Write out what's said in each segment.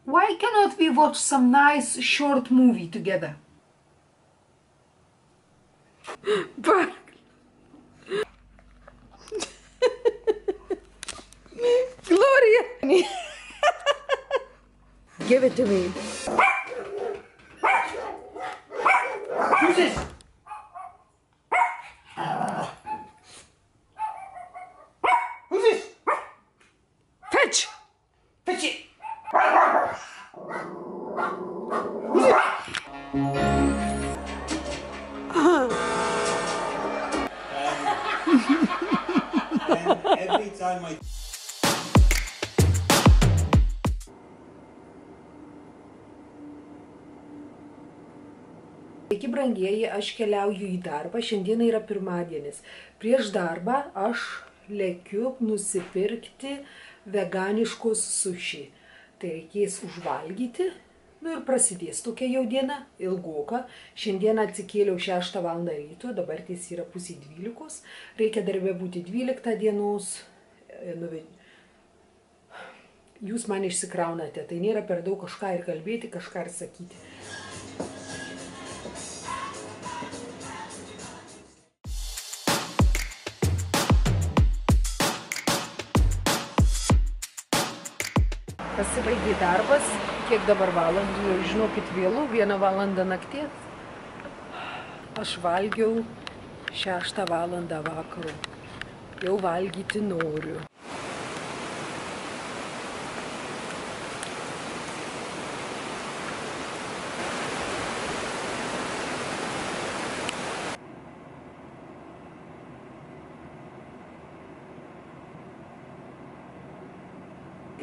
Why cannot we watch some nice short movie together? But Gloria! Give it to me. Who's this? Who's this? Fetch! Fetch it! Who's it? And every time I... Sveiki, brangieji, aš keliauju į darbą, šiandien yra pirmadienis. Prieš darbą aš lekiu nusipirkti veganiškos sushi. Tai reikės užvalgyti, ir prasidės tokia jau diena, ilgoka. Šiandien atsikėliau 6 val. Ryto, dabar ties yra 11:30. Reikia darbe būti 12 dienos. Jūs man išsikraunate, tai nėra per daug kažką ir kalbėti, kažką ir sakyti. Pasibaigė darbas, kiek dabar valandų, jau žinokit vėlu, 1 valanda nakties. Aš valgiau 6 valandą vakaro. Jau valgyti noriu.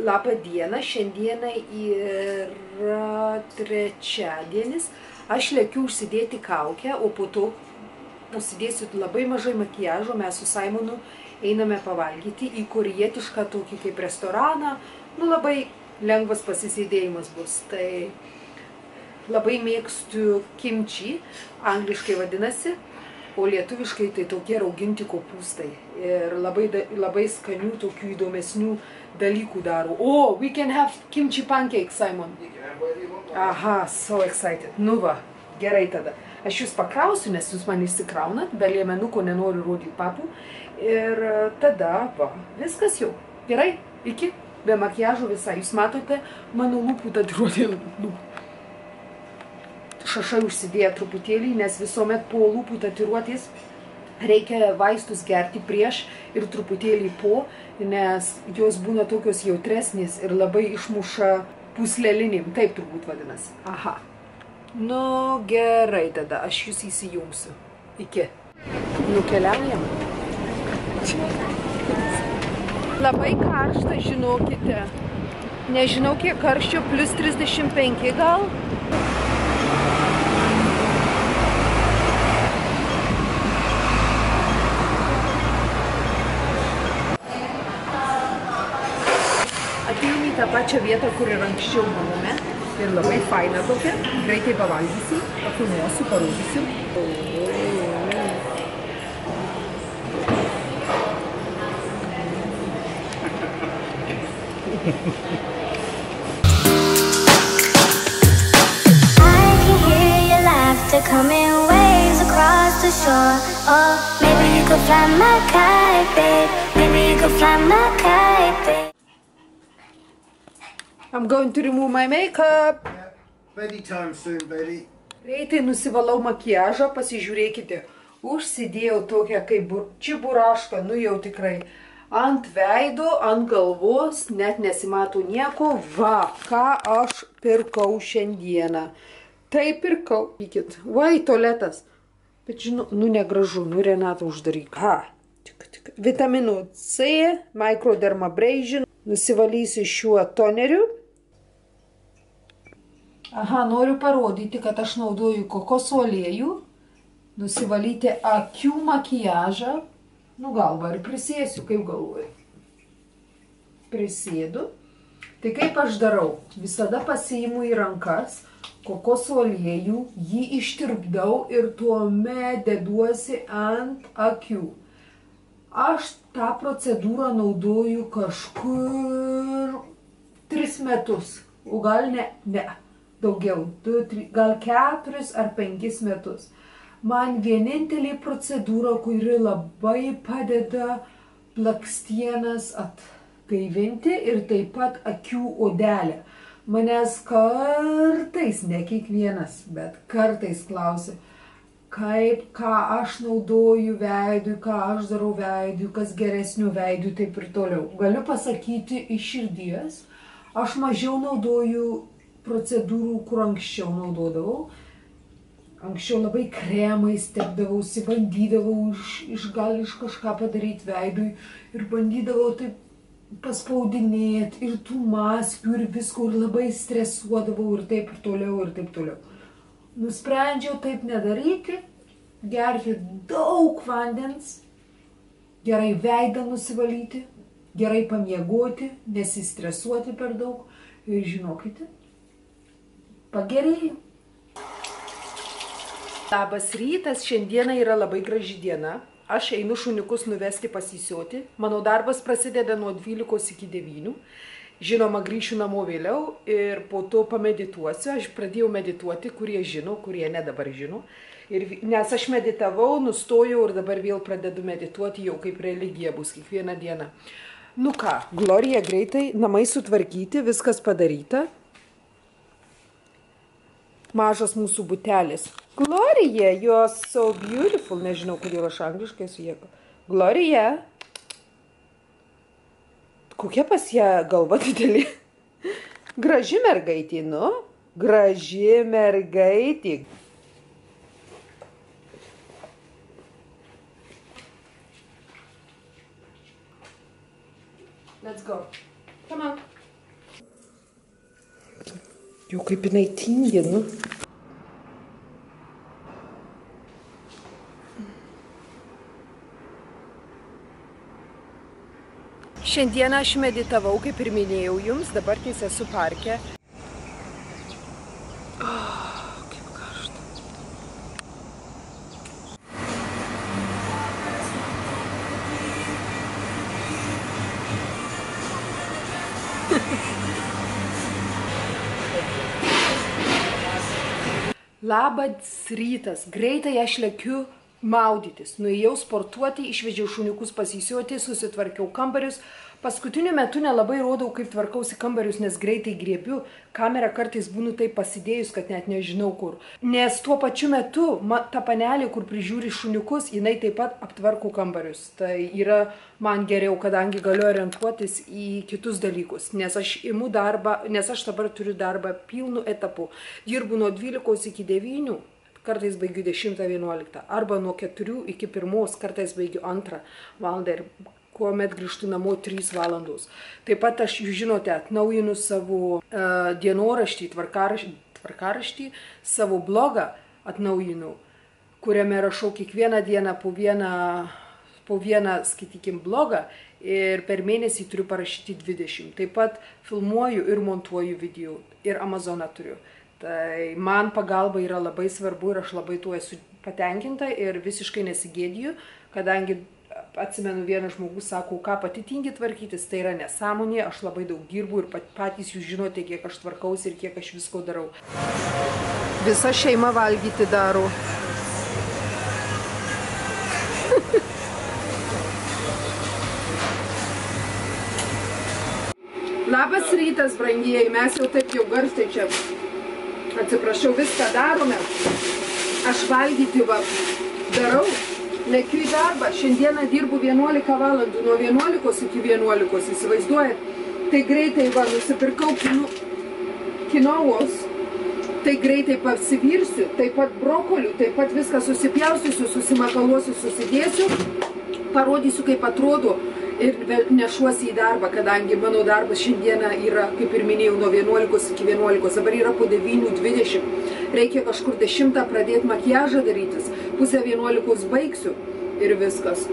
Labą dieną, šiandieną yra trečiadienis. Aš lekiu užsidėti kaukę, o po to užsidėsiu labai mažai makiažo. Mes su Simonu einame pavalgyti į korėjietišką tokį kaip restoraną. Labai lengvas pasisėdėjimas bus. Tai labai mėgstu kimchi, angliškai vadinasi, o lietuviškai tai tokie rauginti kopūstai. Ir labai skanių, tokių įdomesnių dalykų daro. Oh, we can have kimchi pancakes, Simon. Aha, so excited. Nu va, gerai tada. Aš jūs pakrausiu, nes jūs man išsikraunat, be liemenuko nenoriu rodyti papų. Ir tada, va, viskas jau. Gerai, iki, be makiažo visai. Jūs matote mano lūpų tatuiruotę lūpų. Šašai užsidėję truputėlį, nes visuomet po lūpų tatuiruotės reikia vaistus gerti prieš ir truputėlį po, nes jos būna tokios jautresnės ir labai išmuša puslelinėm, taip turbūt vadinasi. Aha. Nu gerai, tada aš jūs įsijungsiu. Iki. Nukeliaujam. Labai karšta, žinokite. Nežinau, kiek karščio, plus 35 gal. Atėjom į tą pačią vietą, kur ir anksčiau buvome. Ir labai faina tokia. Greitai pavalgysiu, pafilmuosiu, parodysiu. I can hear your laughter coming waves across the shore. Oh, maybe you could fly my kite, babe. Maybe you could fly my kite, babe. I'm going to remove my makeup. Yeah, baby time soon, baby. Greitai nusivalau makiažą, pasižiūrėkite. Užsidėjau tokią kaip čiburašką, nu jau tikrai. Ant veido, ant galvos, net nesimato nieko. Va, ką aš pirkau šiandieną. Tai pirkau. Ikit. Vai, tualetas. Bet žinau, nu negražu, nu Renata uždaryk. Ha. Vitamino C, microdermabrasion. Nusivalysiu šiuo toneriu. Aha, noriu parodyti, kad aš naudoju kokoso aliejų. Nusivalyti akių makiažą. Nu galva, ir prisėsiu, kaip galvoju. Prisėdu. Tai kaip aš darau? Visada pasiimu į rankas kokoso aliejų, jį ištirpdau ir tuomet deduosi ant akių. Aš tą procedūrą naudoju kažkur 3 metus. o gal ne, daugiau, 2, 3, gal 4 ar 5 metus. Man vienintelė procedūra, kuri labai padeda blakstienas atgaivinti ir taip pat akių odelę. Manęs kartais, ne kiekvienas, bet kartais klausia, ką aš naudoju veidui, ką aš darau veidui, kas geresnių veidui, taip ir toliau. Galiu pasakyti iš širdies, aš mažiau naudoju procedūrų, kur anksčiau naudodavau. Anksčiau labai kremais tepdavausi, bandydavau iš kažką padaryti veidui ir bandydavau taip paspaudinėti ir tų maskių ir visko ir labai stresuodavau ir taip toliau ir taip toliau. Nusprendžiau taip nedaryti, gerti daug vandens, gerai veidą nusivalyti, gerai pamiegoti, nesistresuoti per daug ir žinokite, pagerėjo. Labas rytas, šiandieną yra labai graži diena. Aš einu šuniukus nuvesti pasisioti. Mano darbas prasideda nuo 12 iki 9. Žinoma, grįšiu namo vėliau ir po to pamedituosiu. Aš pradėjau medituoti, kurie žino, kurie ne dabar žino. Nes aš meditavau, nustojau ir dabar vėl pradedu medituoti, jau kaip religija bus kiekvieną dieną. Nu ką, Glorija greitai, namai sutvarkyti, viskas padaryta. Mažas mūsų butelis. Glorija, you're so beautiful. Nežinau, kodėl aš angliškai su jėga. Glorija. Kokia pas ją galva didelė? Graži mergaitė, nu? Graži mergaitė. Let's go. Come on. Jau kaip jinai tingi, nu. Šiandieną aš meditavau, kaip ir minėjau jums, dabar esu parke. Kaip karšta. Labas rytas, greitai aš lekiu maudytis. Nuėjau sportuoti, išvežiau šuniukus pasisioti, susitvarkiau kambarius. Paskutiniu metu nelabai rodau, kaip tvarkausi kambarius, nes greitai griebiu. Kamerą kartais būnu taip pasidėjus, kad net nežinau kur. Nes tuo pačiu metu ta panelė, kur prižiūri šuniukus, jinai taip pat aptvarko kambarius. Tai yra man geriau, kadangi galiu orientuotis į kitus dalykus. Nes aš imu darbą, nes aš dabar turiu darbą pilnu etapu. Dirbu nuo 12 iki 9. Kartais baigiu 10-11, arba nuo 4 iki 1, kartais baigiu 2 valandą ir kuomet grįžtu namo 3 valandos. Taip pat aš, jūs žinote, atnaujinu savo dienoraštį, tvarkaraštį, savo blogą atnaujinu, kuriame rašau kiekvieną dieną po vieną skaitykim, blogą ir per mėnesį turiu parašyti 20. Taip pat filmuoju ir montuoju video ir Amazoną turiu. Tai man pagalba yra labai svarbu ir aš labai tuo esu patenkinta ir visiškai nesigėdiju, kadangi atsimenu, vienas žmogus sako, ką pati tingi tvarkytis, tai yra nesąmonė, aš labai daug dirbu ir patys jūs žinote, kiek aš tvarkausi ir kiek aš visko darau. Visa šeima valgyti daro. Labas rytas, brangieji, mes jau taip jau garsiai čia. Atsiprašau, viską darome. Aš valgyti darau, lekiu į darbą. Šiandieną dirbu 11 valandų, nuo 11 iki 11, įsivaizduojat. Tai greitai nusipirkau kinovos, tai greitai pasivirsiu, taip pat brokolių, taip pat viską susipjausiu, susimakaluosiu, susidėsiu, parodysiu, kaip atrodo. Ir nešuosi į darbą, kadangi mano darbas šiandieną yra, kaip ir minėjau, nuo 11 iki 11, dabar yra po 9:20. Reikia kažkur 10 pradėti makiažą darytis, pusę 11 baigsiu ir viskas.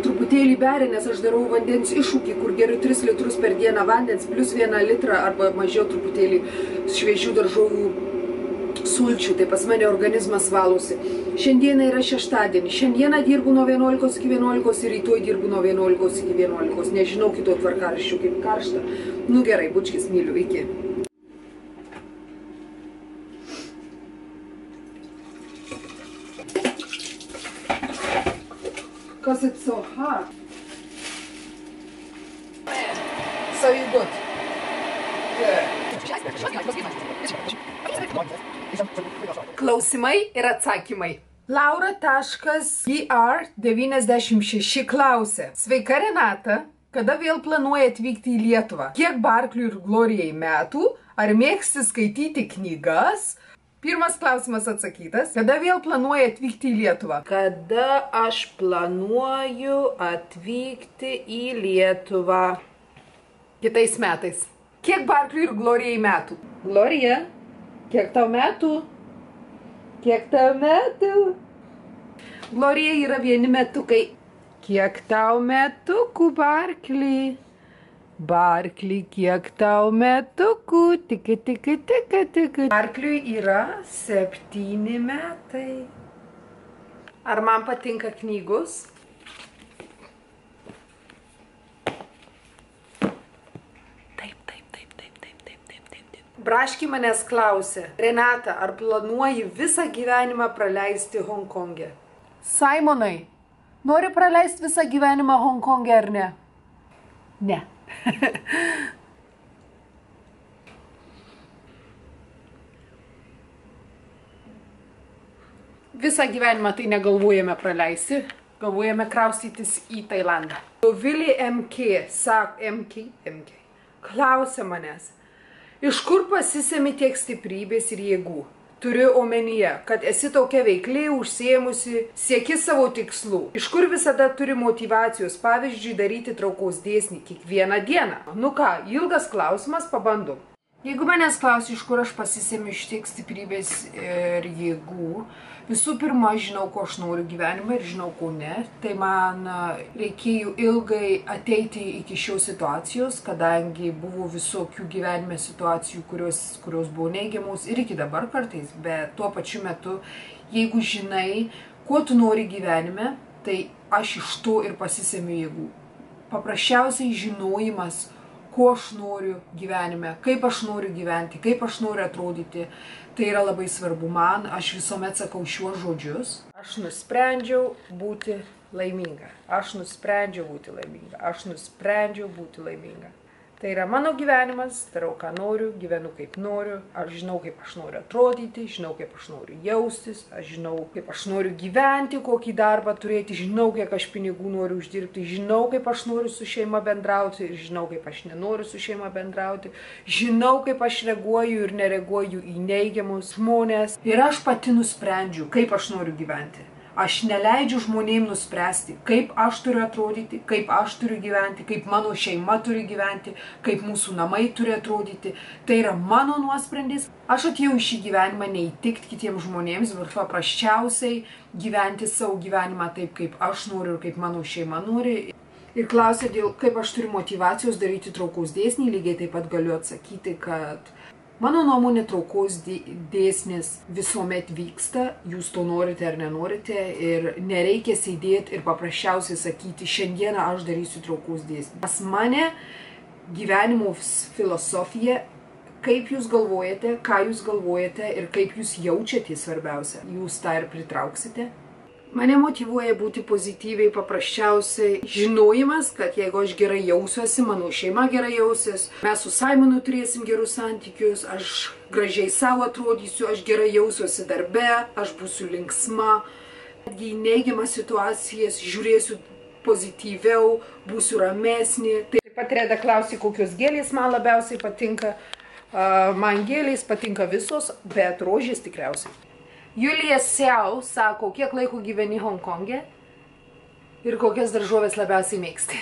Truputėlį beria, nes aš darau vandens iššūkį, kur geriu 3 litrus per dieną vandens, plus 1 litrą arba mažiau truputėlį šviežių daržovių sulčių, tai pas mane organizmas valosi. Šiandieną yra šeštadienį. Šiandieną dirbu nuo 11 iki 11 ir rytoj dirbu nuo 11 iki 11. Nežinau kito tvarkaraščių, kaip karšta. Nu gerai, bučkis, myliu, iki. Aha. So you good? Klausimai ir atsakymai. Laura.gr96 klausė. Sveika Renata, kada vėl planuoja atvykti į Lietuvą? Kiek Barkliui ir Glorijai metų? Ar mėgsti skaityti knygas? Pirmas klausimas atsakytas. Kada vėl planuoja atvykti į Lietuvą? Kada aš planuoju atvykti į Lietuvą? Kitais metais. Kiek Barkliui ir Glorijai metų? Glorija, kiek tau metų? Kiek tau metų? Glorija yra vieni metukai. Kiek tau metukų, Barkli? Barkli, kiek tau metukų? Tiki, tiki, tiki, tiki. Barkliui yra 7 metai. Ar man patinka knygos? Braški manęs klausė, Renata, ar planuoji visą gyvenimą praleisti Honkonge? Simonai, nori praleisti visą gyvenimą Honkonge ar ne? Ne. Visą gyvenimą tai negalvojame praleisti, galvojame kraustytis į Tailandą. Dovilė MK, klausė manęs. Iš kur pasisemi tiek stiprybės ir jėgų? Turiu omenyje, kad esi tokia veikliai užsiėmusi, sieki savo tikslų. Iš kur visada turi motyvacijos, pavyzdžiui, daryti traukos dėsnį kiekvieną dieną? Nu ką, ilgas klausimas, pabandom. Jeigu manęs klausi, iš kur aš pasisemiu tiek stiprybės ir jėgų, visų pirma, žinau, ko aš noriu gyvenime ir žinau, ko ne. Tai man reikėjo ilgai ateiti iki šios situacijos, kadangi buvo visokių gyvenime situacijų, kurios buvo neigiamos ir iki dabar kartais. Bet tuo pačiu metu, jeigu žinai, ko tu nori gyvenime, tai aš iš to ir pasisemiu jėgų. Paprasčiausiai žinojimas, ko aš noriu gyvenime, kaip aš noriu gyventi, kaip aš noriu atrodyti. Tai yra labai svarbu man, aš visuomet sakau šiuos žodžius. Aš nusprendžiau būti laiminga. Aš nusprendžiau būti laiminga. Aš nusprendžiau būti laiminga. Tai yra mano gyvenimas, darau ką noriu, gyvenu kaip noriu, aš žinau, kaip aš noriu atrodyti, žinau, kaip aš noriu jaustis, aš žinau, kaip aš noriu gyventi, kokį darbą turėti, žinau, kiek aš pinigų noriu uždirbti, žinau, kaip aš noriu su šeima bendrauti ir žinau, kaip aš nenoriu su šeima bendrauti, žinau, kaip aš reaguoju ir nereaguoju į neigiamus žmonės ir aš pati nusprendžiu, kaip aš noriu gyventi. Aš neleidžiu žmonėms nuspręsti, kaip aš turiu atrodyti, kaip aš turiu gyventi, kaip mano šeima turi gyventi, kaip mūsų namai turi atrodyti. Tai yra mano nuosprendis. Aš atėjau į šį gyvenimą neįtikti kitiems žmonėms, bet paprasčiausiai gyventi savo gyvenimą taip, kaip aš noriu ir kaip mano šeima nori. Ir klausė, kaip aš turiu motyvacijos daryti traukos dėsnį, lygiai taip pat galiu atsakyti, kad mano nuomonė traukos dėsnis visuomet vyksta, jūs to norite ar nenorite ir nereikia sėdėti ir paprasčiausiai sakyti, šiandieną aš darysiu traukos dėsnį. Pas mane gyvenimo filosofija, kaip jūs galvojate, ką jūs galvojate ir kaip jūs jaučiate svarbiausia, jūs tą ir pritrauksite. Mane motyvuoja būti pozityviai paprasčiausiai žinojimas, kad jeigu aš gerai jausiuosi, mano šeima gerai jausiuosi, mes su Simonu turėsim gerus santykius, aš gražiai savo atrodysiu, aš gerai jausiuosi darbe, aš būsiu linksma. Į neigiamas situacijas žiūrėsiu pozityviau, būsiu ramesnė. Taip pat Reda klausė, kokios gėlės man labiausiai patinka. Man gėlės patinka visos, bet rožės tikriausiai. Julija Siau sako, kiek laiko gyveni Honkonge ir kokias daržoves labiausiai mėgsti.